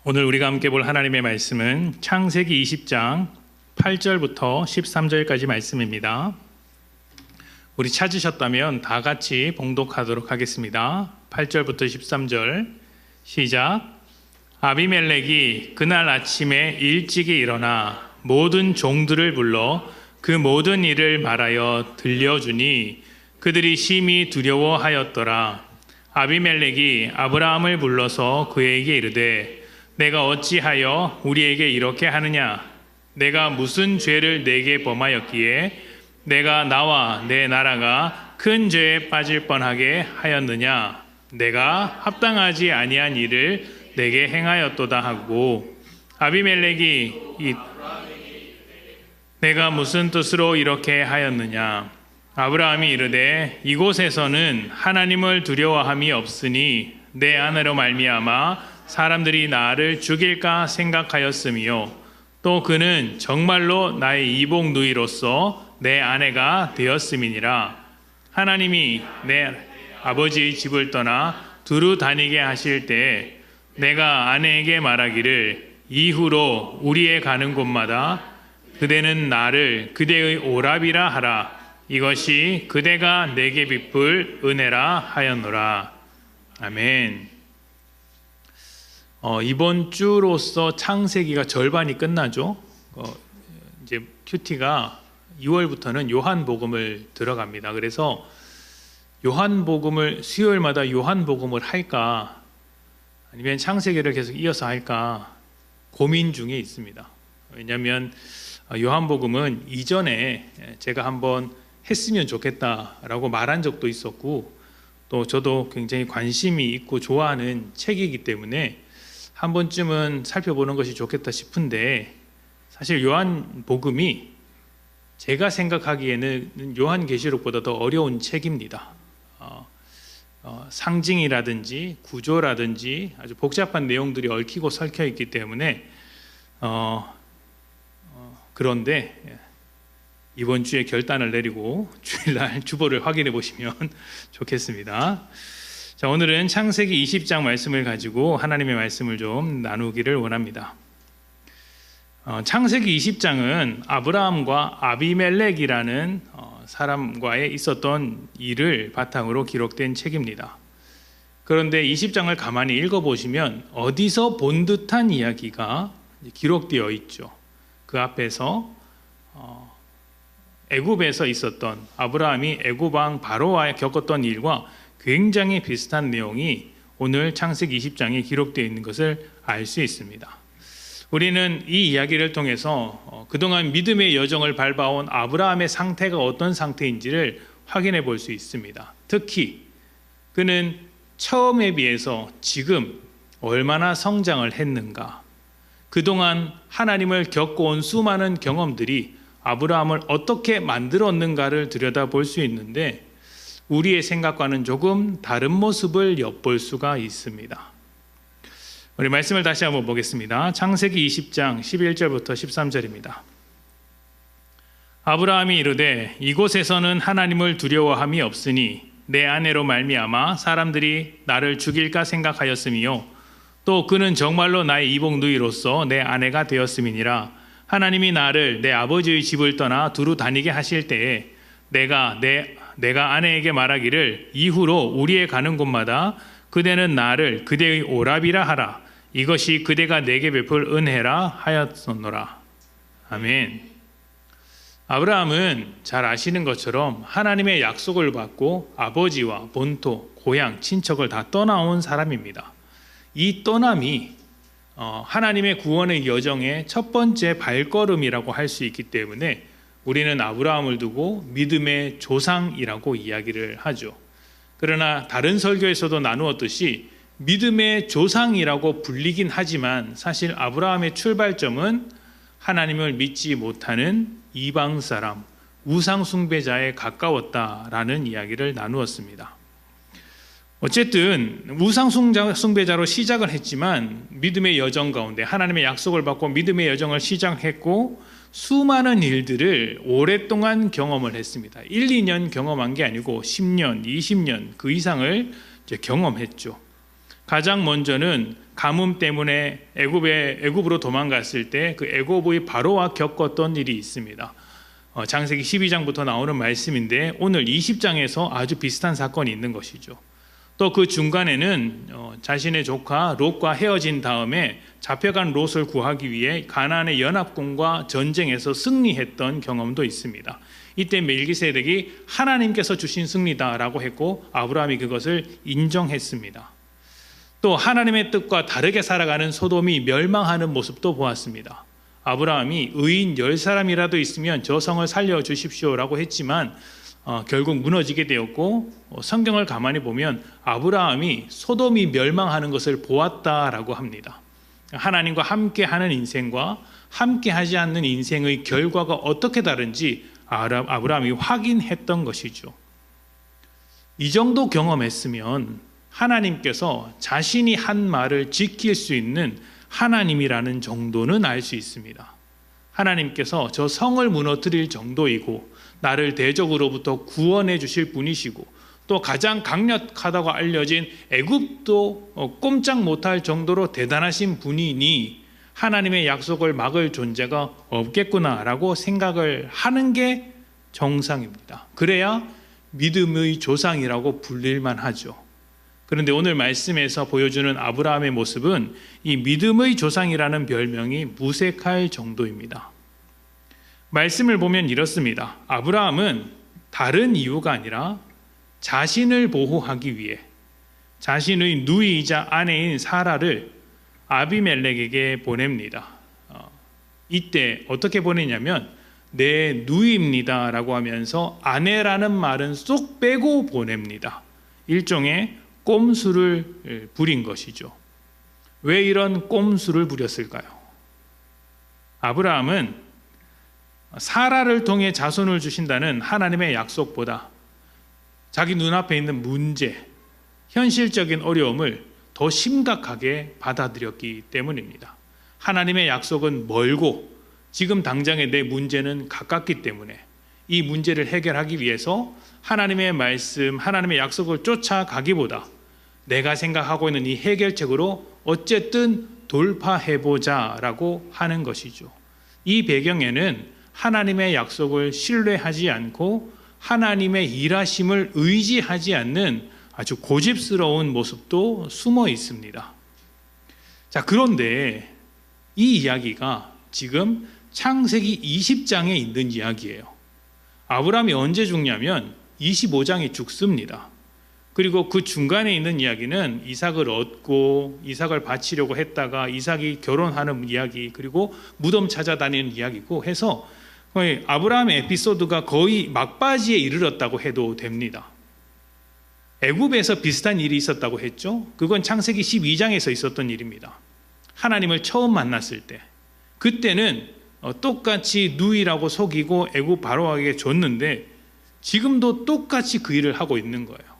오늘 우리가 함께 볼 하나님의 말씀은 창세기 20장 8절부터 13절까지 말씀입니다. 우리 찾으셨다면 다 같이 봉독하도록 하겠습니다. 8절부터 13절 시작. 아비멜렉이 그날 아침에 일찍이 일어나 모든 종들을 불러 그 모든 일을 말하여 들려주니 그들이 심히 두려워하였더라. 아비멜렉이 아브라함을 불러서 그에게 이르되 내가 어찌하여 우리에게 이렇게 하느냐? 내가 무슨 죄를 내게 범하였기에 내가 나와 내 나라가 큰 죄에 빠질 뻔하게 하였느냐? 내가 합당하지 아니한 일을 내게 행하였도다 하고 아비멜렉이 내가 무슨 뜻으로 이렇게 하였느냐? 아브라함이 이르되 이곳에서는 하나님을 두려워함이 없으니 내 아내로 말미암아 사람들이 나를 죽일까 생각하였으며 또 그는 정말로 나의 이복 누이로서 내 아내가 되었음이니라. 하나님이 내 아버지의 집을 떠나 두루 다니게 하실 때 내가 아내에게 말하기를 이후로 우리의 가는 곳마다 그대는 나를 그대의 오랍이라 하라. 이것이 그대가 내게 베풀 은혜라 하였노라. 아멘. 이번 주로서 창세기가 절반이 끝나죠. 이제 큐티가 2월부터는 요한복음을 들어갑니다. 그래서 요한복음을 수요일마다 요한복음을 할까 아니면 창세기를 계속 이어서 할까 고민 중에 있습니다. 왜냐하면 요한복음은 이전에 제가 한번 했으면 좋겠다라고 말한 적도 있었고 또 저도 굉장히 관심이 있고 좋아하는 책이기 때문에 한 번쯤은 살펴보는 것이 좋겠다 싶은데 사실 요한복음이 제가 생각하기에는 요한계시록보다 더 어려운 책입니다. 상징이라든지 구조라든지 아주 복잡한 내용들이 얽히고 설켜 있기 때문에 그런데 이번 주에 결단을 내리고 주일날 주보를 확인해 보시면 좋겠습니다. 자, 오늘은 창세기 20장 말씀을 가지고 하나님의 말씀을 좀 나누기를 원합니다. 창세기 20장은 아브라함과 아비멜렉이라는 사람과의 있었던 일을 바탕으로 기록된 책입니다. 그런데 20장을 가만히 읽어보시면 어디서 본 듯한 이야기가 기록되어 있죠. 그 앞에서 애굽에서 있었던 아브라함이 애굽 왕 바로와 겪었던 일과 굉장히 비슷한 내용이 오늘 창세기 20장에 기록되어 있는 것을 알 수 있습니다. 우리는 이 이야기를 통해서 그동안 믿음의 여정을 밟아온 아브라함의 상태가 어떤 상태인지를 확인해 볼 수 있습니다. 특히 그는 처음에 비해서 지금 얼마나 성장을 했는가, 그동안 하나님을 겪어온 수많은 경험들이 아브라함을 어떻게 만들었는가를 들여다볼 수 있는데 우리의 생각과는 조금 다른 모습을 엿볼 수가 있습니다. 우리 말씀을 다시 한번 보겠습니다. 창세기 20장 11절부터 13절입니다. 아브라함이 이르되 이곳에서는 하나님을 두려워함이 없으니 내 아내로 말미암아 사람들이 나를 죽일까 생각하였으며 또 그는 정말로 나의 이복 누이로서 내 아내가 되었음이니라. 하나님이 나를 내 아버지의 집을 떠나 두루 다니게 하실 때에 내가 아내에게 말하기를 이후로 우리의 가는 곳마다 그대는 나를 그대의 오랍이라 하라. 이것이 그대가 내게 베풀 은혜라 하였노라. 아멘. 아브라함은 잘 아시는 것처럼 하나님의 약속을 받고 아버지와 본토, 고향, 친척을 다 떠나온 사람입니다. 이 떠남이 하나님의 구원의 여정의 첫 번째 발걸음이라고 할 수 있기 때문에 우리는 아브라함을 두고 믿음의 조상이라고 이야기를 하죠. 그러나 다른 설교에서도 나누었듯이 믿음의 조상이라고 불리긴 하지만 사실 아브라함의 출발점은 하나님을 믿지 못하는 이방 사람, 우상 숭배자에 가까웠다라는 이야기를 나누었습니다. 어쨌든 우상 숭배자로 시작을 했지만 믿음의 여정 가운데 하나님의 약속을 받고 믿음의 여정을 시작했고 수많은 일들을 오랫동안 경험을 했습니다. 1, 2년 경험한 게 아니고 10년, 20년 그 이상을 이제 경험했죠. 가장 먼저는 가뭄 때문에 애굽으로 도망갔을 때 그 애굽의 바로와 겪었던 일이 있습니다. 창세기 12장부터 나오는 말씀인데 오늘 20장에서 아주 비슷한 사건이 있는 것이죠. 또 그 중간에는 자신의 조카 롯과 헤어진 다음에 잡혀간 롯을 구하기 위해 가나안의 연합군과 전쟁에서 승리했던 경험도 있습니다. 이때 멜기세덱이 하나님께서 주신 승리다라고 했고 아브라함이 그것을 인정했습니다. 또 하나님의 뜻과 다르게 살아가는 소돔이 멸망하는 모습도 보았습니다. 아브라함이 의인 10사람이라도 있으면 저 성을 살려주십시오라고 했지만 결국 무너지게 되었고 성경을 가만히 보면 아브라함이 소돔이 멸망하는 것을 보았다라고 합니다. 하나님과 함께하는 인생과 함께하지 않는 인생의 결과가 어떻게 다른지 아브라함이 확인했던 것이죠. 이 정도 경험했으면 하나님께서 자신이 한 말을 지킬 수 있는 하나님이라는 정도는 알 수 있습니다. 하나님께서 저 성을 무너뜨릴 정도이고 나를 대적으로부터 구원해 주실 분이시고 또 가장 강력하다고 알려진 애굽도 꼼짝 못할 정도로 대단하신 분이니 하나님의 약속을 막을 존재가 없겠구나라고 생각을 하는 게 정상입니다. 그래야 믿음의 조상이라고 불릴만 하죠. 그런데 오늘 말씀에서 보여주는 아브라함의 모습은 이 믿음의 조상이라는 별명이 무색할 정도입니다. 말씀을 보면 이렇습니다. 아브라함은 다른 이유가 아니라 자신을 보호하기 위해 자신의 누이이자 아내인 사라를 아비멜렉에게 보냅니다. 이때 어떻게 보내냐면 내 누이입니다 라고 하면서 아내라는 말은 쏙 빼고 보냅니다. 일종의 꼼수를 부린 것이죠. 왜 이런 꼼수를 부렸을까요? 아브라함은 사라를 통해 자손을 주신다는 하나님의 약속보다 자기 눈앞에 있는 문제, 현실적인 어려움을 더 심각하게 받아들였기 때문입니다. 하나님의 약속은 멀고 지금 당장의 내 문제는 가깝기 때문에 이 문제를 해결하기 위해서 하나님의 말씀, 하나님의 약속을 쫓아가기보다 내가 생각하고 있는 이 해결책으로 어쨌든 돌파해보자라고 하는 것이죠. 이 배경에는 하나님의 약속을 신뢰하지 않고 하나님의 일하심을 의지하지 않는 아주 고집스러운 모습도 숨어 있습니다. 자, 그런데 이 이야기가 지금 창세기 20장에 있는 이야기예요. 아브라함이 언제 죽냐면 25장에 죽습니다. 그리고 그 중간에 있는 이야기는 이삭을 얻고 이삭을 바치려고 했다가 이삭이 결혼하는 이야기, 그리고 무덤 찾아다니는 이야기고 해서 아브라함의 에피소드가 거의 막바지에 이르렀다고 해도 됩니다. 애굽에서 비슷한 일이 있었다고 했죠. 그건 창세기 12장에서 있었던 일입니다. 하나님을 처음 만났을 때 그때는 똑같이 누이라고 속이고 애굽 바로에게 줬는데 지금도 똑같이 그 일을 하고 있는 거예요.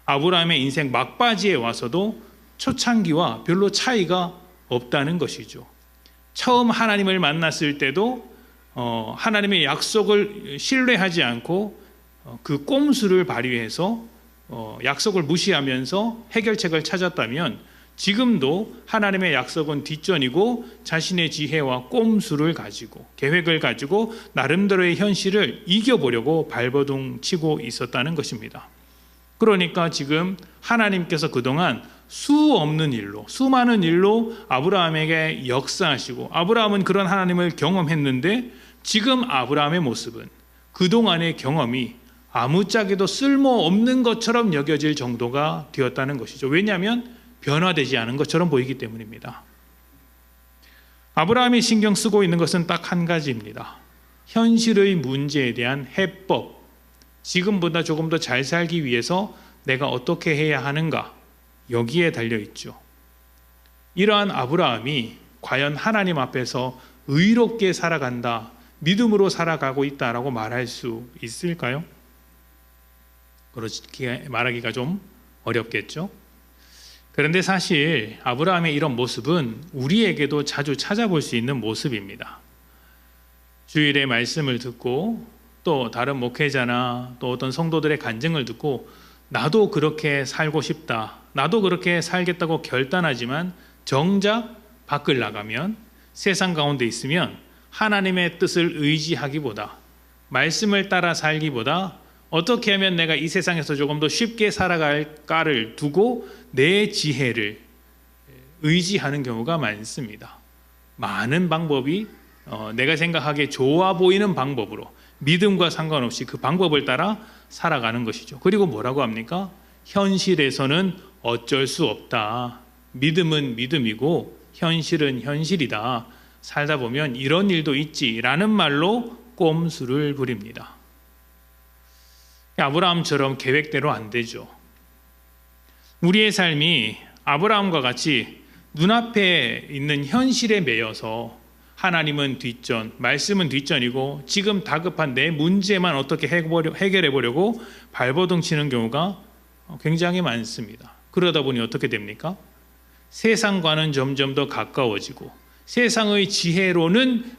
아브라함의 인생 막바지에 와서도 초창기와 별로 차이가 없다는 것이죠. 처음 하나님을 만났을 때도 하나님의 약속을 신뢰하지 않고 그 꼼수를 발휘해서 약속을 무시하면서 해결책을 찾았다면 지금도 하나님의 약속은 뒷전이고 자신의 지혜와 꼼수를 가지고 계획을 가지고 나름대로의 현실을 이겨보려고 발버둥 치고 있었다는 것입니다. 그러니까 지금 하나님께서 그동안 수많은 일로 아브라함에게 역사하시고 아브라함은 그런 하나님을 경험했는데 지금 아브라함의 모습은 그동안의 경험이 아무짝에도 쓸모없는 것처럼 여겨질 정도가 되었다는 것이죠. 왜냐하면 변화되지 않은 것처럼 보이기 때문입니다. 아브라함이 신경 쓰고 있는 것은 딱 한 가지입니다. 현실의 문제에 대한 해법, 지금보다 조금 더 잘 살기 위해서 내가 어떻게 해야 하는가, 여기에 달려있죠. 이러한 아브라함이 과연 하나님 앞에서 의롭게 살아간다, 믿음으로 살아가고 있다라고 말할 수 있을까요? 그렇게 말하기가 좀 어렵겠죠. 그런데 사실 아브라함의 이런 모습은 우리에게도 자주 찾아볼 수 있는 모습입니다. 주일에 말씀을 듣고 또 다른 목회자나 또 어떤 성도들의 간증을 듣고 나도 그렇게 살고 싶다, 나도 그렇게 살겠다고 결단하지만 정작 밖을 나가면 세상 가운데 있으면 하나님의 뜻을 의지하기보다 말씀을 따라 살기보다 어떻게 하면 내가 이 세상에서 조금 더 쉽게 살아갈까를 두고 내 지혜를 의지하는 경우가 많습니다. 많은 방법이 내가 생각하기에 좋아 보이는 방법으로 믿음과 상관없이 그 방법을 따라 살아가는 것이죠. 그리고 뭐라고 합니까? 현실에서는 어쩔 수 없다. 믿음은 믿음이고 현실은 현실이다. 살다 보면 이런 일도 있지라는 말로 꼼수를 부립니다. 아브라함처럼 계획대로 안 되죠. 우리의 삶이 아브라함과 같이 눈앞에 있는 현실에 매여서 하나님은 뒷전, 말씀은 뒷전이고 지금 다급한 내 문제만 어떻게 해결해 보려고 발버둥 치는 경우가 굉장히 많습니다. 그러다 보니 어떻게 됩니까? 세상과는 점점 더 가까워지고 세상의 지혜로는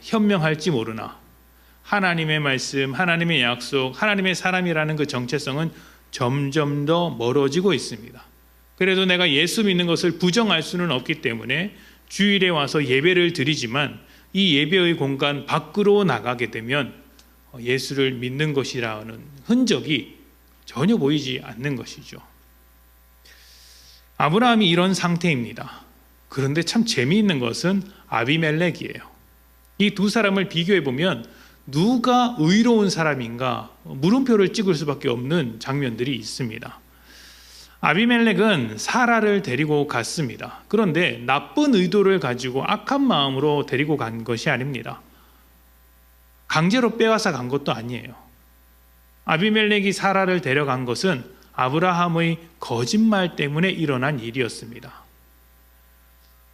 현명할지 모르나 하나님의 말씀, 하나님의 약속, 하나님의 사람이라는 그 정체성은 점점 더 멀어지고 있습니다. 그래도 내가 예수 믿는 것을 부정할 수는 없기 때문에 주일에 와서 예배를 드리지만 이 예배의 공간 밖으로 나가게 되면 예수를 믿는 것이라는 흔적이 전혀 보이지 않는 것이죠. 아브라함이 이런 상태입니다. 그런데 참 재미있는 것은 아비멜렉이에요. 이 두 사람을 비교해 보면 누가 의로운 사람인가 물음표를 찍을 수밖에 없는 장면들이 있습니다. 아비멜렉은 사라를 데리고 갔습니다. 그런데 나쁜 의도를 가지고 악한 마음으로 데리고 간 것이 아닙니다. 강제로 빼앗아 간 것도 아니에요. 아비멜렉이 사라를 데려간 것은 아브라함의 거짓말 때문에 일어난 일이었습니다.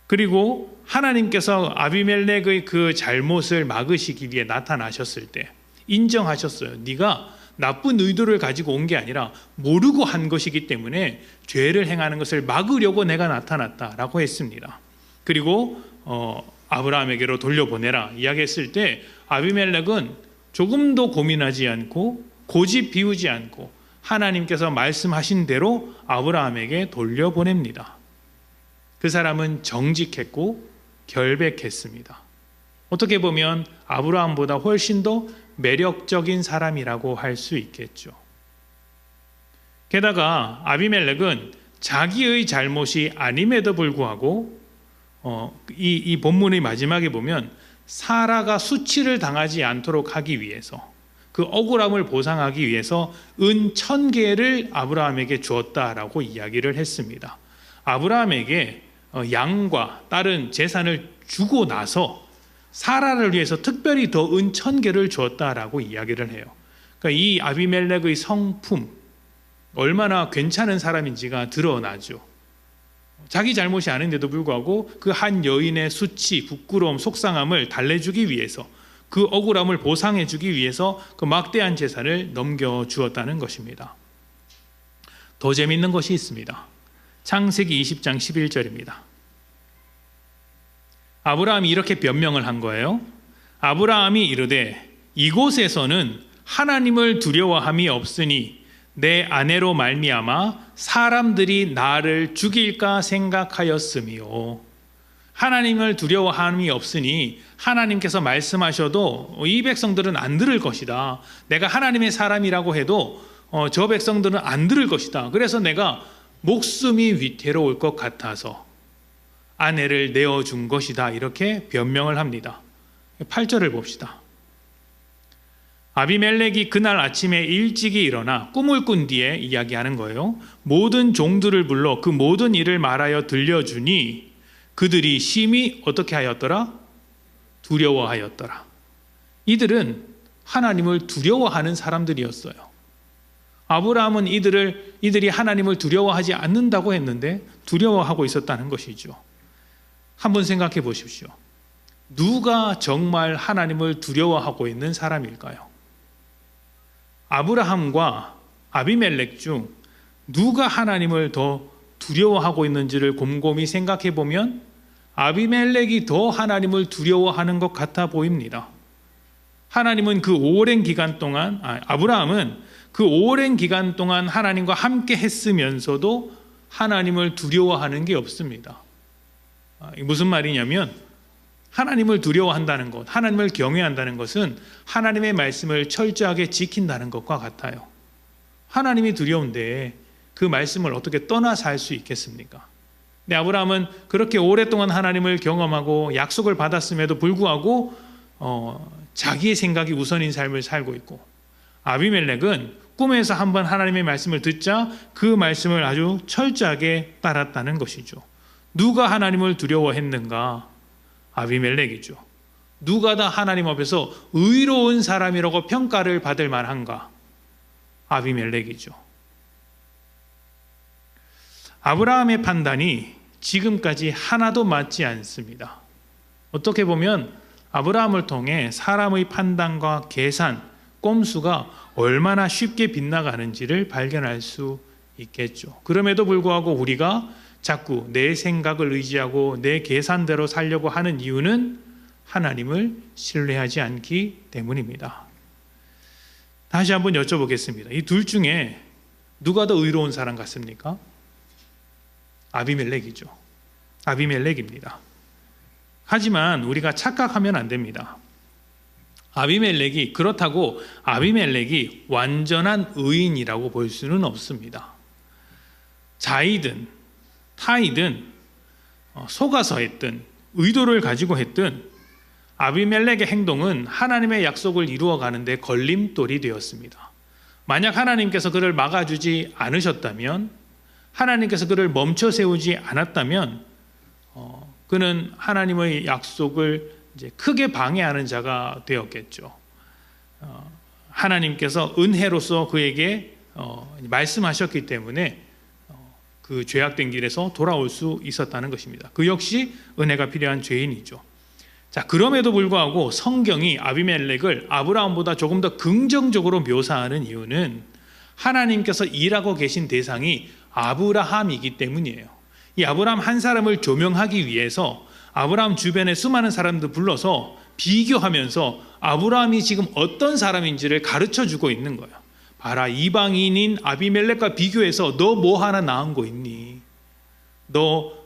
그리고 하나님께서 아비멜렉의 그 잘못을 막으시기 위해 나타나셨을 때 인정하셨어요. 네가 나쁜 의도를 가지고 온 게 아니라 모르고 한 것이기 때문에 죄를 행하는 것을 막으려고 내가 나타났다라고 했습니다. 그리고 아브라함에게로 돌려보내라 이야기했을 때 아비멜렉은 조금도 고민하지 않고 고집 비우지 않고 하나님께서 말씀하신 대로 아브라함에게 돌려보냅니다. 그 사람은 정직했고 결백했습니다. 어떻게 보면 아브라함보다 훨씬 더 매력적인 사람이라고 할 수 있겠죠. 게다가 아비멜렉은 자기의 잘못이 아님에도 불구하고 이 본문의 마지막에 보면 사라가 수치를 당하지 않도록 하기 위해서 그 억울함을 보상하기 위해서 은 1000개를 아브라함에게 주었다라고 이야기를 했습니다. 아브라함에게 양과 다른 재산을 주고 나서 사라를 위해서 특별히 더 은 1000개를 주었다라고 이야기를 해요. 그러니까 이 아비멜렉의 성품 얼마나 괜찮은 사람인지가 드러나죠. 자기 잘못이 아닌데도 불구하고 그 한 여인의 수치, 부끄러움, 속상함을 달래주기 위해서 그 억울함을 보상해주기 위해서 그 막대한 재산을 넘겨주었다는 것입니다. 더 재밌는 것이 있습니다. 창세기 20장 11절입니다. 아브라함이 이렇게 변명을 한 거예요. 아브라함이 이르되 이곳에서는 하나님을 두려워함이 없으니 내 아내로 말미암아 사람들이 나를 죽일까 생각하였으며 하나님을 두려워함이 없으니 하나님께서 말씀하셔도 이 백성들은 안 들을 것이다. 내가 하나님의 사람이라고 해도 저 백성들은 안 들을 것이다. 그래서 내가 목숨이 위태로울 것 같아서 아내를 내어준 것이다. 이렇게 변명을 합니다. 8절을 봅시다. 아비멜렉이 그날 아침에 일찍이 일어나 꿈을 꾼 뒤에 이야기하는 거예요. 모든 종들을 불러 그 모든 일을 말하여 들려주니 그들이 심히 어떻게 하였더라? 두려워하였더라. 이들은 하나님을 두려워하는 사람들이었어요. 아브라함은 이들이 하나님을 두려워하지 않는다고 했는데 두려워하고 있었다는 것이죠. 한번 생각해 보십시오. 누가 정말 하나님을 두려워하고 있는 사람일까요? 아브라함과 아비멜렉 중 누가 하나님을 더 두려워하고 있는지를 곰곰이 생각해 보면 아비멜렉이 더 하나님을 두려워하는 것 같아 보입니다. 하나님은 그 오랜 기간 동안 아브라함은 그 오랜 기간 동안 하나님과 함께 했으면서도 하나님을 두려워하는 게 없습니다. 무슨 말이냐면 하나님을 두려워한다는 것, 하나님을 경외한다는 것은 하나님의 말씀을 철저하게 지킨다는 것과 같아요. 하나님이 두려운데 그 말씀을 어떻게 떠나 살 수 있겠습니까? 근데 아브라함은 그렇게 오랫동안 하나님을 경험하고 약속을 받았음에도 불구하고 자기의 생각이 우선인 삶을 살고 있고, 아비멜렉은 꿈에서 한번 하나님의 말씀을 듣자 그 말씀을 아주 철저하게 따랐다는 것이죠. 누가 하나님을 두려워했는가? 아비멜렉이죠. 누가 다 하나님 앞에서 의로운 사람이라고 평가를 받을 만한가? 아비멜렉이죠. 아브라함의 판단이 지금까지 하나도 맞지 않습니다. 어떻게 보면 아브라함을 통해 사람의 판단과 계산, 꼼수가 얼마나 쉽게 빗나가는지를 발견할 수 있겠죠. 그럼에도 불구하고 우리가 자꾸 내 생각을 의지하고 내 계산대로 살려고 하는 이유는 하나님을 신뢰하지 않기 때문입니다. 다시 한번 여쭤보겠습니다. 이 둘 중에 누가 더 의로운 사람 같습니까? 아비멜렉이죠. 아비멜렉입니다. 하지만 우리가 착각하면 안 됩니다. 그렇다고 아비멜렉이 완전한 의인이라고 볼 수는 없습니다. 자이든 타이든 속아서 했든 의도를 가지고 했든 아비멜렉의 행동은 하나님의 약속을 이루어가는데 걸림돌이 되었습니다. 만약 하나님께서 그를 막아주지 않으셨다면, 하나님께서 그를 멈춰 세우지 않았다면 그는 하나님의 약속을 이제 크게 방해하는 자가 되었겠죠. 하나님께서 은혜로서 그에게 말씀하셨기 때문에 그 죄악된 길에서 돌아올 수 있었다는 것입니다. 그 역시 은혜가 필요한 죄인이죠. 자, 그럼에도 불구하고 성경이 아비멜렉을 아브라함보다 조금 더 긍정적으로 묘사하는 이유는 하나님께서 일하고 계신 대상이 아브라함이기 때문이에요. 이 아브라함 한 사람을 조명하기 위해서 아브라함 주변에 수많은 사람들 불러서 비교하면서 아브라함이 지금 어떤 사람인지를 가르쳐주고 있는 거예요. 봐라, 이방인인 아비멜렉과 비교해서 너 뭐 하나 나은 거 있니? 너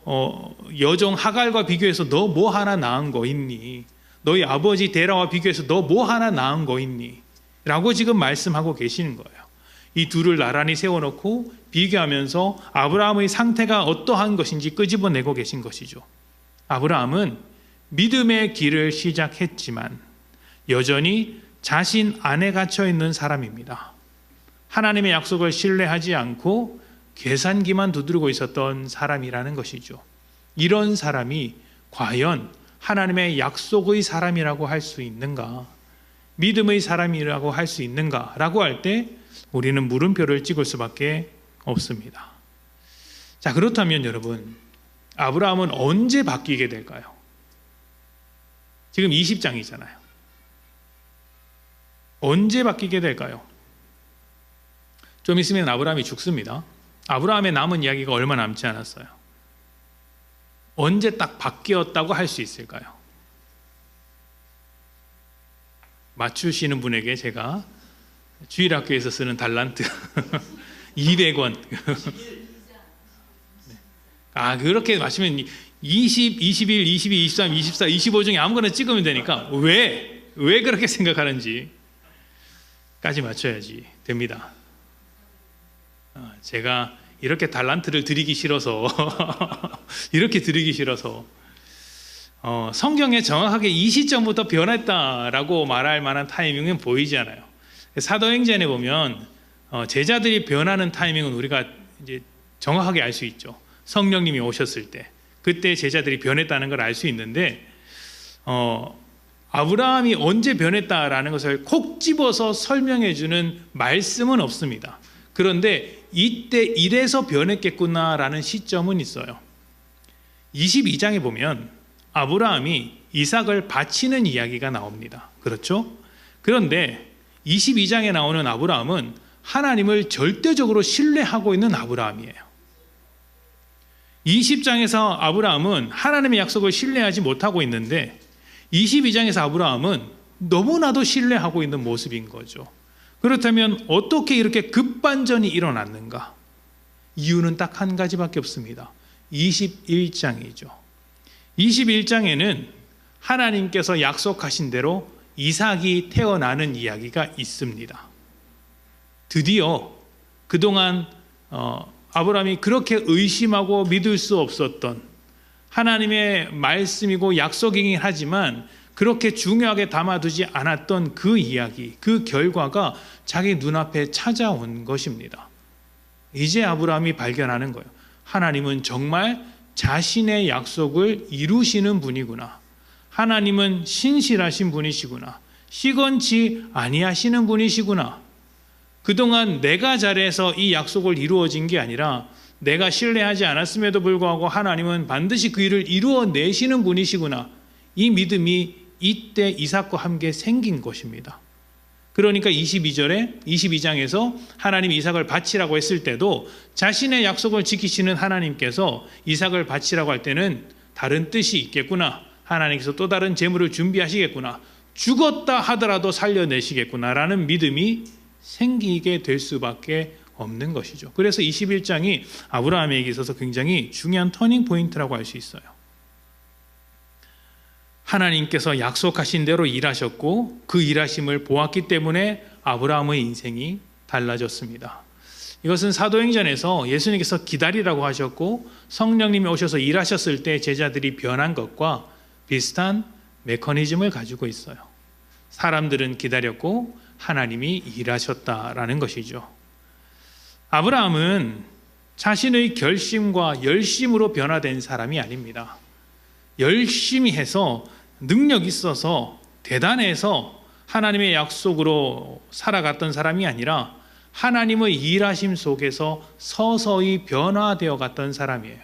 여종 하갈과 비교해서 너 뭐 하나 나은 거 있니? 너희 아버지 데라와 비교해서 너 뭐 하나 나은 거 있니? 라고 지금 말씀하고 계시는 거예요. 이 둘을 나란히 세워놓고 비교하면서 아브라함의 상태가 어떠한 것인지 끄집어내고 계신 것이죠. 아브라함은 믿음의 길을 시작했지만 여전히 자신 안에 갇혀 있는 사람입니다. 하나님의 약속을 신뢰하지 않고 계산기만 두드리고 있었던 사람이라는 것이죠. 이런 사람이 과연 하나님의 약속의 사람이라고 할 수 있는가? 믿음의 사람이라고 할 수 있는가? 라고 할 때 우리는 물음표를 찍을 수밖에 없습니다. 자, 그렇다면 여러분, 아브라함은 언제 바뀌게 될까요? 지금 20장이잖아요. 언제 바뀌게 될까요? 좀 있으면 아브라함이 죽습니다. 아브라함의 남은 이야기가 얼마 남지 않았어요. 언제 딱 바뀌었다고 할 수 있을까요? 맞추시는 분에게 제가 주일학교에서 쓰는 달란트 200원. 그렇게 맞추면 20, 21, 22, 23, 24, 25 중에 아무거나 찍으면 되니까 왜 그렇게 생각하는지 까지 맞춰야지 됩니다. 제가 이렇게 달란트를 드리기 싫어서 이렇게 드리기 싫어서 성경에 정확하게 이 시점부터 변했다라고 말할 만한 타이밍은 보이지 않아요. 사도행전에 보면 제자들이 변하는 타이밍은 우리가 이제 정확하게 알 수 있죠. 성령님이 오셨을 때 그때 제자들이 변했다는 걸 알 수 있는데 아브라함이 언제 변했다라는 것을 콕 집어서 설명해 주는 말씀은 없습니다. 그런데 이때 이래서 변했겠구나라는 시점은 있어요. 22장에 보면 아브라함이 이삭을 바치는 이야기가 나옵니다. 그렇죠? 그런데 22장에 나오는 아브라함은 하나님을 절대적으로 신뢰하고 있는 아브라함이에요. 20장에서 아브라함은 하나님의 약속을 신뢰하지 못하고 있는데 22장에서 아브라함은 너무나도 신뢰하고 있는 모습인 거죠. 그렇다면 어떻게 이렇게 급반전이 일어났는가? 이유는 딱 한 가지밖에 없습니다. 21장이죠. 21장에는 하나님께서 약속하신 대로 이삭이 태어나는 이야기가 있습니다. 드디어 그동안 아브라함이 그렇게 의심하고 믿을 수 없었던 하나님의 말씀이고 약속이긴 하지만 그렇게 중요하게 담아두지 않았던 그 이야기, 그 결과가 자기 눈앞에 찾아온 것입니다. 이제 아브라함이 발견하는 거예요. 하나님은 정말 자신의 약속을 이루시는 분이구나. 하나님은 신실하신 분이시구나. 시건치 아니하시는 분이시구나. 그동안 내가 잘해서 이 약속을 이루어진 게 아니라 내가 신뢰하지 않았음에도 불구하고 하나님은 반드시 그 일을 이루어내시는 분이시구나. 이 믿음이 이때 이삭과 함께 생긴 것입니다. 그러니까 22장에서 하나님이 이삭을 바치라고 했을 때도 자신의 약속을 지키시는 하나님께서 이삭을 바치라고 할 때는 다른 뜻이 있겠구나. 하나님께서 또 다른 재물을 준비하시겠구나. 죽었다 하더라도 살려내시겠구나라는 믿음이 생기게 될 수밖에 없는 것이죠. 그래서 21장이 아브라함에게 있어서 굉장히 중요한 터닝 포인트라고 할 수 있어요. 하나님께서 약속하신 대로 일하셨고 그 일하심을 보았기 때문에 아브라함의 인생이 달라졌습니다. 이것은 사도행전에서 예수님께서 기다리라고 하셨고 성령님이 오셔서 일하셨을 때 제자들이 변한 것과 비슷한 메커니즘을 가지고 있어요. 사람들은 기다렸고 하나님이 일하셨다라는 것이죠. 아브라함은 자신의 결심과 열심으로 변화된 사람이 아닙니다. 열심히 해서 능력 있어서 대단해서 하나님의 약속으로 살아갔던 사람이 아니라 하나님의 일하심 속에서 서서히 변화되어 갔던 사람이에요.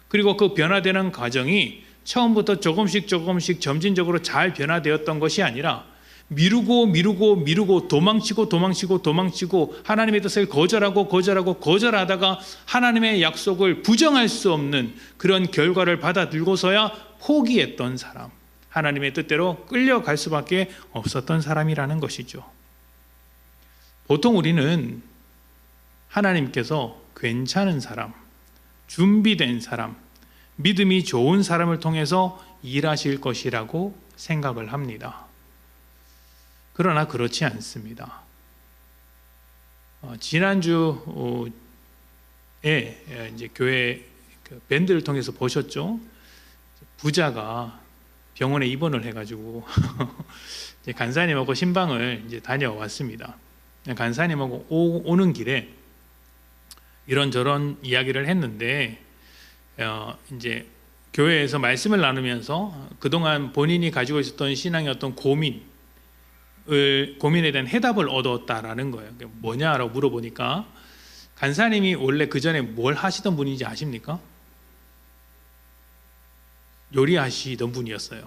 그리고 그 변화되는 과정이 처음부터 조금씩 점진적으로 잘 변화되었던 것이 아니라 미루고 도망치고 하나님의 뜻을 거절하다가 하나님의 약속을 부정할 수 없는 그런 결과를 받아들고서야 포기했던 사람, 하나님의 뜻대로 끌려갈 수밖에 없었던 사람이라는 것이죠. 보통 우리는 하나님께서 괜찮은 사람, 준비된 사람, 믿음이 좋은 사람을 통해서 일하실 것이라고 생각을 합니다. 그러나 그렇지 않습니다. 지난주에 이제 교회 밴드를 통해서 보셨죠? 부자가 병원에 입원을 해가지고 이제 간사님하고 신방을 이제 다녀왔습니다. 간사님하고 오는 길에 이런저런 이야기를 했는데 이제 교회에서 말씀을 나누면서 그동안 본인이 가지고 있었던 신앙의 어떤 고민에 대한 해답을 얻었다라는 거예요. 뭐냐라고 물어보니까 간사님이 원래 그 전에 뭘 하시던 분인지 아십니까? 요리하시던 분이었어요.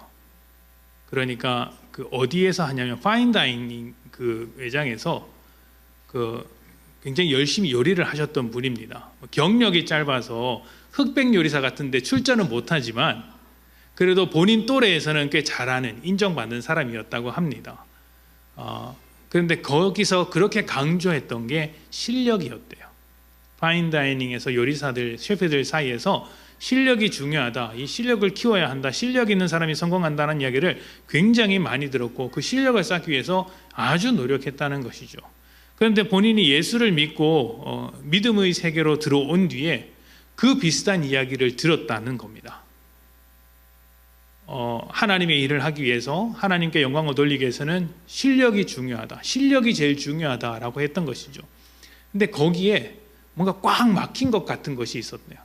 그러니까 그 어디에서 하냐면 파인다이닝 그 매장에서 그 굉장히 열심히 요리를 하셨던 분입니다. 경력이 짧아서 흑백 요리사 같은데 출전은 못하지만 그래도 본인 또래에서는 꽤 잘하는 인정받는 사람이었다고 합니다. 그런데 거기서 그렇게 강조했던 게 실력이었대요. 파인다이닝에서 요리사들, 셰프들 사이에서 실력이 중요하다. 이 실력을 키워야 한다. 실력 있는 사람이 성공한다는 이야기를 굉장히 많이 들었고 그 실력을 쌓기 위해서 아주 노력했다는 것이죠. 그런데 본인이 예수를 믿고 믿음의 세계로 들어온 뒤에 그 비슷한 이야기를 들었다는 겁니다. 하나님의 일을 하기 위해서 하나님께 영광을 돌리기 위해서는 실력이 중요하다. 실력이 제일 중요하다라고 했던 것이죠. 근데 거기에 뭔가 꽉 막힌 것 같은 것이 있었네요.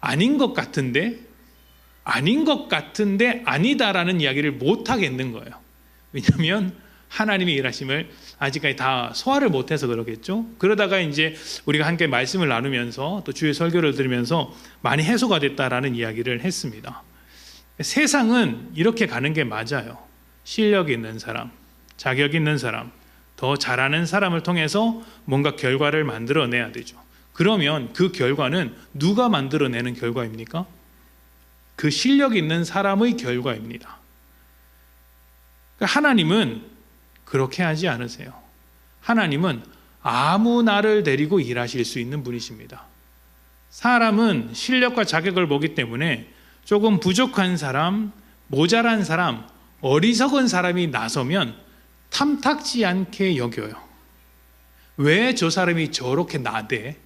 아닌 것 같은데 아니다라는 이야기를 못 하겠는 거예요. 왜냐하면 하나님의 일하심을 아직까지 다 소화를 못해서 그러겠죠. 그러다가 이제 우리가 함께 말씀을 나누면서 또 주의 설교를 들으면서 많이 해소가 됐다라는 이야기를 했습니다. 세상은 이렇게 가는 게 맞아요. 실력 있는 사람, 자격 있는 사람, 더 잘하는 사람을 통해서 뭔가 결과를 만들어내야 되죠. 그러면 그 결과는 누가 만들어내는 결과입니까? 그 실력 있는 사람의 결과입니다. 하나님은 그렇게 하지 않으세요. 하나님은 아무 나를 데리고 일하실 수 있는 분이십니다. 사람은 실력과 자격을 보기 때문에 조금 부족한 사람, 모자란 사람, 어리석은 사람이 나서면 탐탁지 않게 여겨요. 왜 저 사람이 저렇게 나대?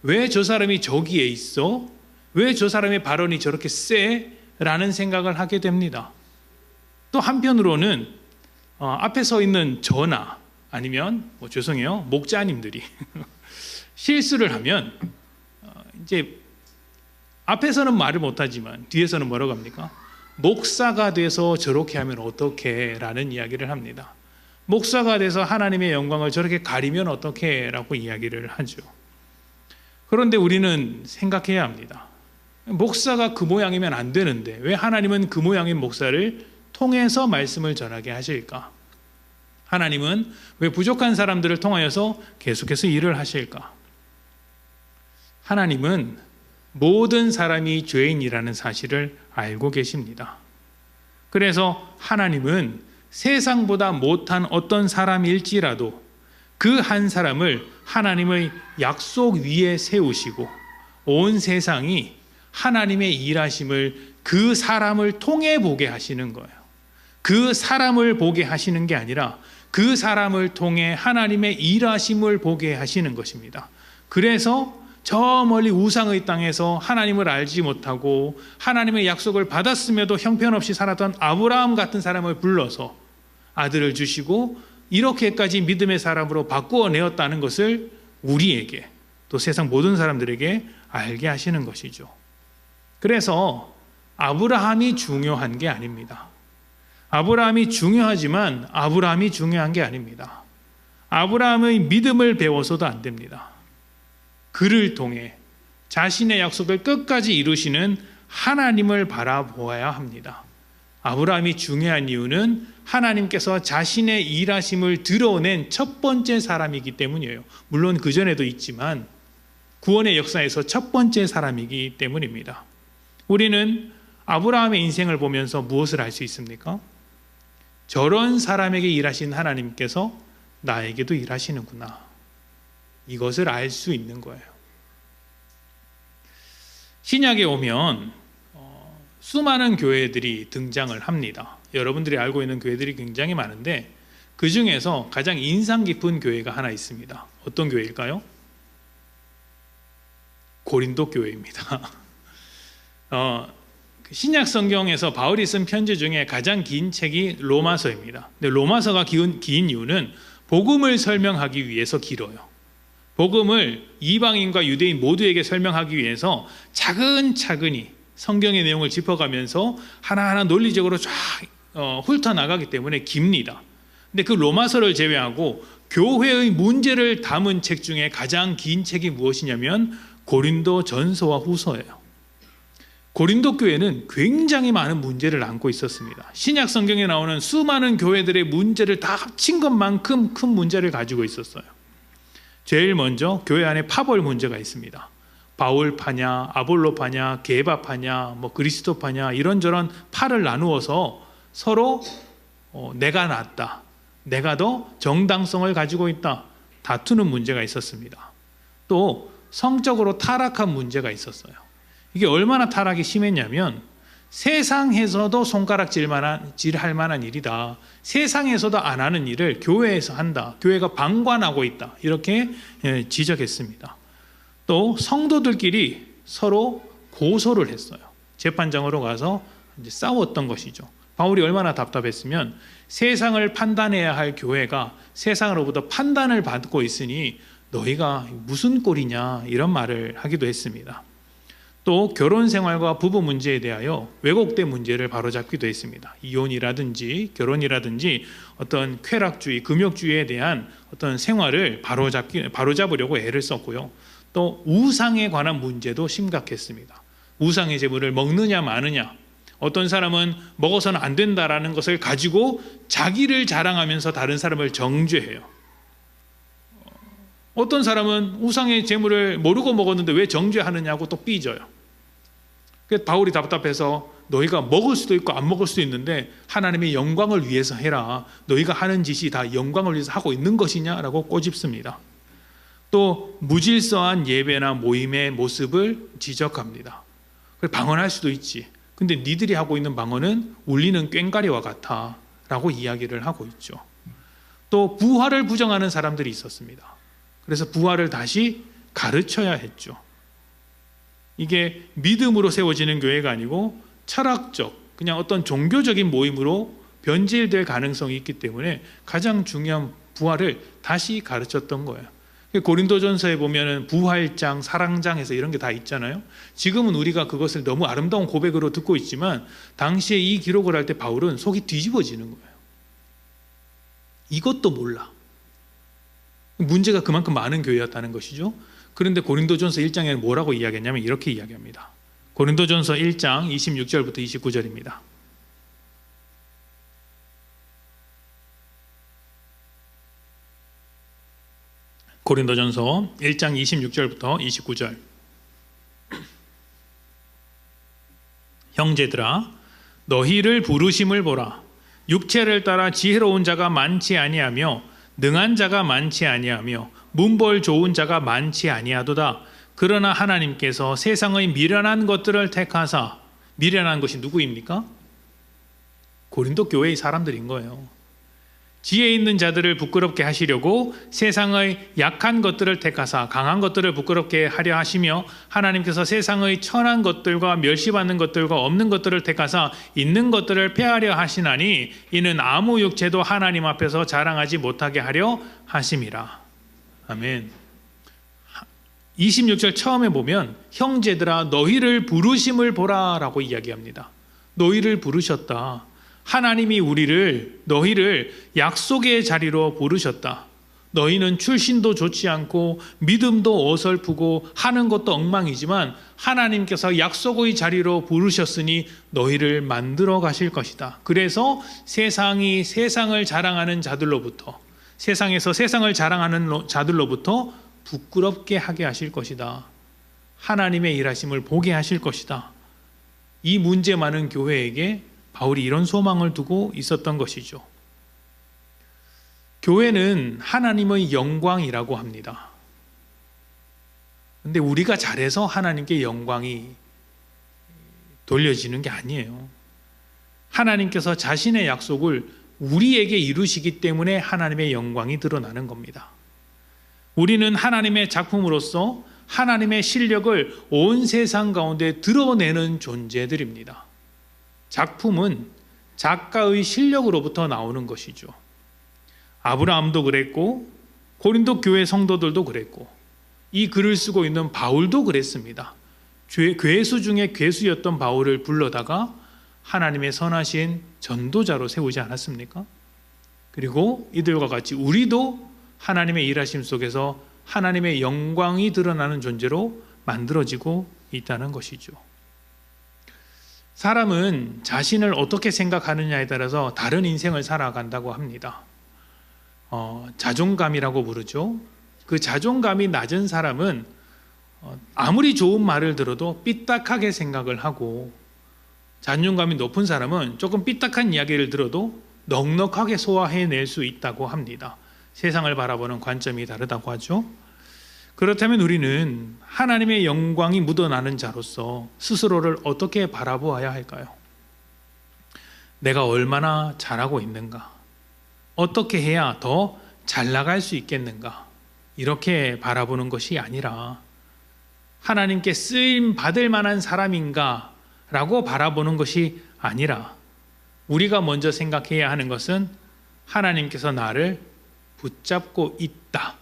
왜 저 사람이 저기에 있어? 왜 저 사람의 발언이 저렇게 세? 라는 생각을 하게 됩니다. 또 한편으로는 앞에 서 있는 저나 아니면 죄송해요, 목자님들이 실수를 하면 이제 앞에서는 말을 못하지만 뒤에서는 뭐라고 합니까? 목사가 돼서 저렇게 하면 어떡해? 라는 이야기를 합니다. 목사가 돼서 하나님의 영광을 저렇게 가리면 어떡해? 라고 이야기를 하죠. 그런데 우리는 생각해야 합니다. 목사가 그 모양이면 안 되는데 왜 하나님은 그 모양인 목사를 통해서 말씀을 전하게 하실까? 하나님은 왜 부족한 사람들을 통하여서 계속해서 일을 하실까? 하나님은 모든 사람이 죄인이라는 사실을 알고 계십니다. 그래서 하나님은 세상보다 못한 어떤 사람일지라도 그 한 사람을 하나님의 약속 위에 세우시고 온 세상이 하나님의 일하심을 그 사람을 통해 보게 하시는 거예요. 그 사람을 보게 하시는 게 아니라 그 사람을 통해 하나님의 일하심을 보게 하시는 것입니다. 그래서 저 멀리 우상의 땅에서 하나님을 알지 못하고 하나님의 약속을 받았음에도 형편없이 살았던 아브라함 같은 사람을 불러서 아들을 주시고 이렇게까지 믿음의 사람으로 바꾸어 내었다는 것을 우리에게 또 세상 모든 사람들에게 알게 하시는 것이죠. 그래서 아브라함이 중요한 게 아닙니다. 아브라함이 중요하지만 아브라함이 중요한 게 아닙니다. 아브라함의 믿음을 배워서도 안 됩니다. 그를 통해 자신의 약속을 끝까지 이루시는 하나님을 바라보아야 합니다. 아브라함이 중요한 이유는 하나님께서 자신의 일하심을 드러낸 첫 번째 사람이기 때문이에요. 물론 그전에도 있지만 구원의 역사에서 첫 번째 사람이기 때문입니다. 우리는 아브라함의 인생을 보면서 무엇을 알 수 있습니까? 저런 사람에게 일하신 하나님께서 나에게도 일하시는구나. 이것을 알 수 있는 거예요. 신약에 오면 수많은 교회들이 등장을 합니다. 여러분들이 알고 있는 교회들이 굉장히 많은데 그 중에서 가장 인상 깊은 교회가 하나 있습니다. 어떤 교회일까요? 고린도 교회입니다. 신약 성경에서 바울이 쓴 편지 중에 가장 긴 책이 로마서입니다. 근데 로마서가 긴 이유는 복음을 설명하기 위해서 길어요. 복음을 이방인과 유대인 모두에게 설명하기 위해서 차근차근히 성경의 내용을 짚어가면서 하나하나 논리적으로 쫙 훑어나가기 때문에 깁니다. 근데 그 로마서를 제외하고 교회의 문제를 담은 책 중에 가장 긴 책이 무엇이냐면 고린도 전서와 후서예요. 고린도 교회는 굉장히 많은 문제를 안고 있었습니다. 신약 성경에 나오는 수많은 교회들의 문제를 다 합친 것만큼 큰 문제를 가지고 있었어요. 제일 먼저 교회 안에 파벌 문제가 있습니다. 바울파냐, 아볼로파냐, 게바파냐, 그리스도파냐 이런저런 파를 나누어서 서로 내가 낫다, 내가 더 정당성을 가지고 있다 다투는 문제가 있었습니다. 또 성적으로 타락한 문제가 있었어요. 이게 얼마나 타락이 심했냐면 세상에서도 손가락질할 만한 일이다. 세상에서도 안 하는 일을 교회에서 한다. 교회가 방관하고 있다. 이렇게 지적했습니다. 또 성도들끼리 서로 고소를 했어요. 재판장으로 가서 이제 싸웠던 것이죠. 바울이 얼마나 답답했으면 세상을 판단해야 할 교회가 세상으로부터 판단을 받고 있으니 너희가 무슨 꼴이냐 이런 말을 하기도 했습니다. 또 결혼 생활과 부부 문제에 대하여 왜곡된 문제를 바로잡기도 했습니다. 이혼이라든지 결혼이라든지 어떤 쾌락주의, 금욕주의에 대한 어떤 생활을 바로잡으려고 애를 썼고요. 또 우상에 관한 문제도 심각했습니다. 우상의 제물을 먹느냐 마느냐, 어떤 사람은 먹어서는 안 된다라는 것을 가지고 자기를 자랑하면서 다른 사람을 정죄해요. 어떤 사람은 우상의 제물을 모르고 먹었는데 왜 정죄하느냐고 또 삐져요. 그래서 바울이 답답해서 너희가 먹을 수도 있고 안 먹을 수도 있는데 하나님의 영광을 위해서 해라. 너희가 하는 짓이 다 영광을 위해서 하고 있는 것이냐라고 꼬집습니다. 또 무질서한 예배나 모임의 모습을 지적합니다. 방언할 수도 있지. 근데 니들이 하고 있는 방언은 울리는 꽹과리와 같아 라고 이야기를 하고 있죠. 또 부활을 부정하는 사람들이 있었습니다. 그래서 부활을 다시 가르쳐야 했죠. 이게 믿음으로 세워지는 교회가 아니고 철학적, 그냥 어떤 종교적인 모임으로 변질될 가능성이 있기 때문에 가장 중요한 부활을 다시 가르쳤던 거예요. 고린도전서에 보면은 부활장, 사랑장에서 이런 게 다 있잖아요. 지금은 우리가 그것을 너무 아름다운 고백으로 듣고 있지만 당시에 이 기록을 할 때 바울은 속이 뒤집어지는 거예요. 이것도 몰라. 문제가 그만큼 많은 교회였다는 것이죠. 그런데 고린도전서 1장에는 뭐라고 이야기했냐면 이렇게 이야기합니다. 고린도전서 1장 26절부터 29절입니다. 고린도전서 1장 26절부터 29절. 형제들아, 너희를 부르심을 보라. 육체를 따라 지혜로운 자가 많지 아니하며 능한 자가 많지 아니하며 문벌 좋은 자가 많지 아니하도다. 그러나 하나님께서 세상의 미련한 것들을 택하사, 미련한 것이 누구입니까? 고린도 교회의 사람들인 거예요. 지혜 있는 자들을 부끄럽게 하시려고 세상의 약한 것들을 택하사 강한 것들을 부끄럽게 하려 하시며, 하나님께서 세상의 천한 것들과 멸시받는 것들과 없는 것들을 택하사 있는 것들을 폐하려 하시나니 이는 아무 육체도 하나님 앞에서 자랑하지 못하게 하려 하심이라. 아멘. 26절 처음에 보면 형제들아 너희를 부르심을 보라 라고 이야기합니다. 너희를 부르셨다. 하나님이 너희를 약속의 자리로 부르셨다. 너희는 출신도 좋지 않고 믿음도 어설프고 하는 것도 엉망이지만 하나님께서 약속의 자리로 부르셨으니 너희를 만들어 가실 것이다. 그래서 세상이 세상을 자랑하는 자들로부터, 세상에서 세상을 자랑하는 자들로부터 부끄럽게 하게 하실 것이다. 하나님의 일하심을 보게 하실 것이다. 이 문제 많은 교회에게 바울이 이런 소망을 두고 있었던 것이죠. 교회는 하나님의 영광이라고 합니다. 그런데 우리가 잘해서 하나님께 영광이 돌려지는 게 아니에요. 하나님께서 자신의 약속을 우리에게 이루시기 때문에 하나님의 영광이 드러나는 겁니다. 우리는 하나님의 작품으로서 하나님의 실력을 온 세상 가운데 드러내는 존재들입니다. 작품은 작가의 실력으로부터 나오는 것이죠. 아브라함도 그랬고 고린도 교회 성도들도 그랬고 이 글을 쓰고 있는 바울도 그랬습니다. 괴수 중에 괴수였던 바울을 불러다가 하나님의 선하신 전도자로 세우지 않았습니까? 그리고 이들과 같이 우리도 하나님의 일하심 속에서 하나님의 영광이 드러나는 존재로 만들어지고 있다는 것이죠. 사람은 자신을 어떻게 생각하느냐에 따라서 다른 인생을 살아간다고 합니다. 자존감이라고 부르죠. 그 자존감이 낮은 사람은 아무리 좋은 말을 들어도 삐딱하게 생각을 하고, 자존감이 높은 사람은 조금 삐딱한 이야기를 들어도 넉넉하게 소화해낼 수 있다고 합니다. 세상을 바라보는 관점이 다르다고 하죠. 그렇다면 우리는 하나님의 영광이 묻어나는 자로서 스스로를 어떻게 바라보아야 할까요? 내가 얼마나 잘하고 있는가? 어떻게 해야 더 잘 나갈 수 있겠는가? 이렇게 바라보는 것이 아니라 하나님께 쓰임 받을 만한 사람인가? 라고 바라보는 것이 아니라 우리가 먼저 생각해야 하는 것은 하나님께서 나를 붙잡고 있다.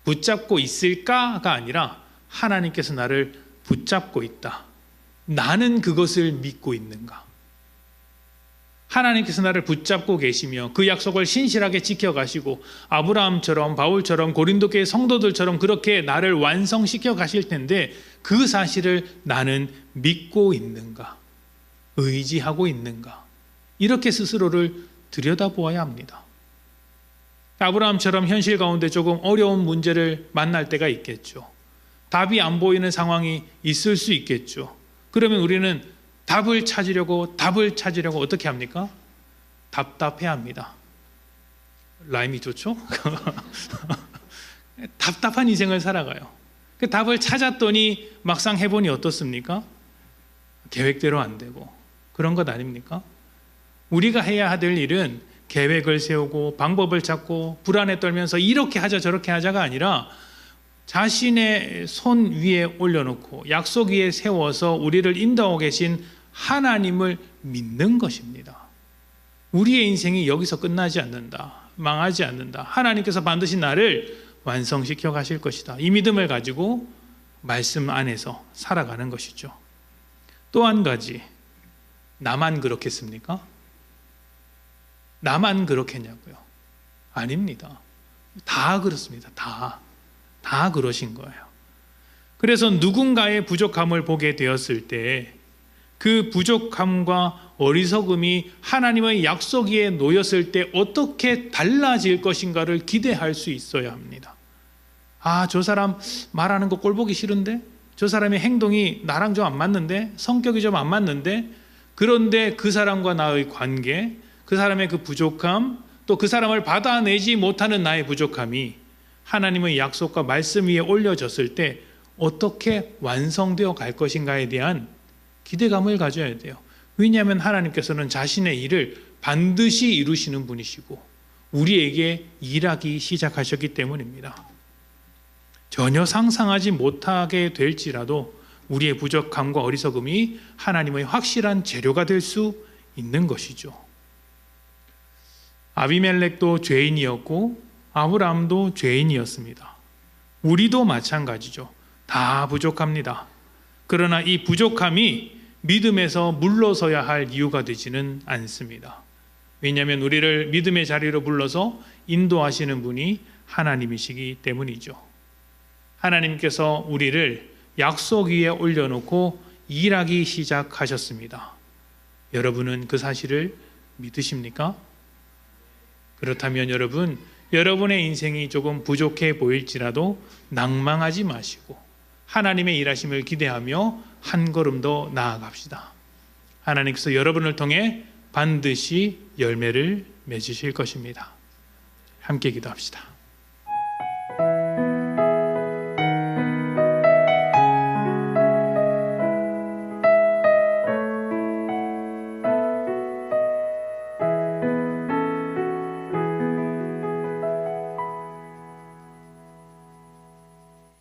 붙잡고 있을까가 아니라 하나님께서 나를 붙잡고 있다. 나는 그것을 믿고 있는가? 하나님께서 나를 붙잡고 계시며 그 약속을 신실하게 지켜가시고 아브라함처럼 바울처럼 고린도 교회 성도들처럼 그렇게 나를 완성시켜 가실 텐데 그 사실을 나는 믿고 있는가? 의지하고 있는가? 이렇게 스스로를 들여다보아야 합니다. 아브라함처럼 현실 가운데 조금 어려운 문제를 만날 때가 있겠죠. 답이 안 보이는 상황이 있을 수 있겠죠. 그러면 우리는 답을 찾으려고 어떻게 합니까? 답답해합니다. 라임이 좋죠? 답답한 인생을 살아가요. 그 답을 찾았더니 막상 해보니 어떻습니까? 계획대로 안 되고 그런 것 아닙니까? 우리가 해야 될 일은 계획을 세우고 방법을 찾고 불안에 떨면서 이렇게 하자 저렇게 하자가 아니라 자신의 손 위에 올려놓고 약속 위에 세워서 우리를 인도하고 계신 하나님을 믿는 것입니다. 우리의 인생이 여기서 끝나지 않는다. 망하지 않는다. 하나님께서 반드시 나를 완성시켜 가실 것이다. 이 믿음을 가지고 말씀 안에서 살아가는 것이죠. 또 한 가지, 나만 그렇겠습니까? 나만 그렇겠냐고요? 아닙니다. 다 그렇습니다. 다 그러신 거예요. 그래서 누군가의 부족함을 보게 되었을 때 그 부족함과 어리석음이 하나님의 약속 위에 놓였을 때 어떻게 달라질 것인가를 기대할 수 있어야 합니다. 아, 저 사람 말하는 거 꼴보기 싫은데? 저 사람의 행동이 나랑 좀 안 맞는데? 성격이 좀 안 맞는데? 그런데 그 사람과 나의 관계, 그 사람의 그 부족함, 또 그 사람을 받아내지 못하는 나의 부족함이 하나님의 약속과 말씀 위에 올려졌을 때 어떻게 완성되어 갈 것인가에 대한 기대감을 가져야 돼요. 왜냐하면 하나님께서는 자신의 일을 반드시 이루시는 분이시고 우리에게 일하기 시작하셨기 때문입니다. 전혀 상상하지 못하게 될지라도 우리의 부족함과 어리석음이 하나님의 확실한 재료가 될 수 있는 것이죠. 아비멜렉도 죄인이었고 아브라함도 죄인이었습니다. 우리도 마찬가지죠. 다 부족합니다. 그러나 이 부족함이 믿음에서 물러서야 할 이유가 되지는 않습니다. 왜냐하면 우리를 믿음의 자리로 불러서 인도하시는 분이 하나님이시기 때문이죠. 하나님께서 우리를 약속 위에 올려놓고 일하기 시작하셨습니다. 여러분은 그 사실을 믿으십니까? 그렇다면 여러분의 인생이 조금 부족해 보일지라도 낭망하지 마시고 하나님의 일하심을 기대하며 한 걸음 더 나아갑시다. 하나님께서 여러분을 통해 반드시 열매를 맺으실 것입니다. 함께 기도합시다.